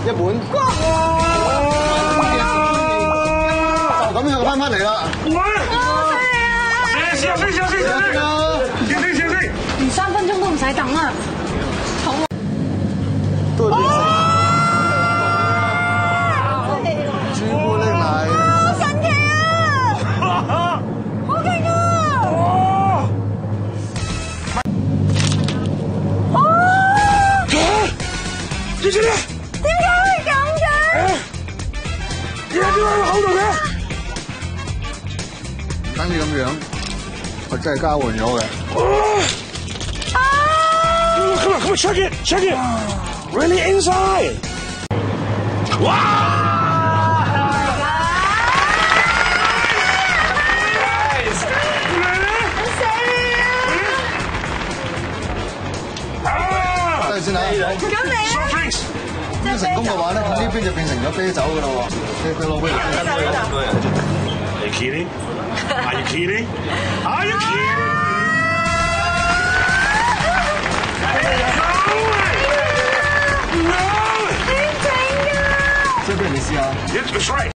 一本。就咁樣翻返嚟啦。連3分鐘都唔使等啊！好。都係變成朱古力奶。神奇啊！好勁啊！知唔知咧？點解會咁嘅？點解喺個口度嘅？等你咁樣，我真係交換咗嘅。Come on, check it. Really inside. 哇！等陣先啊！咁你咁成功嘅話咧，咁呢邊就變成咗啤酒㗎啦喎。佢攞俾你。Are you kidding? Are you kidding? Are you kidding? No! 即係俾人哋試下。It's right.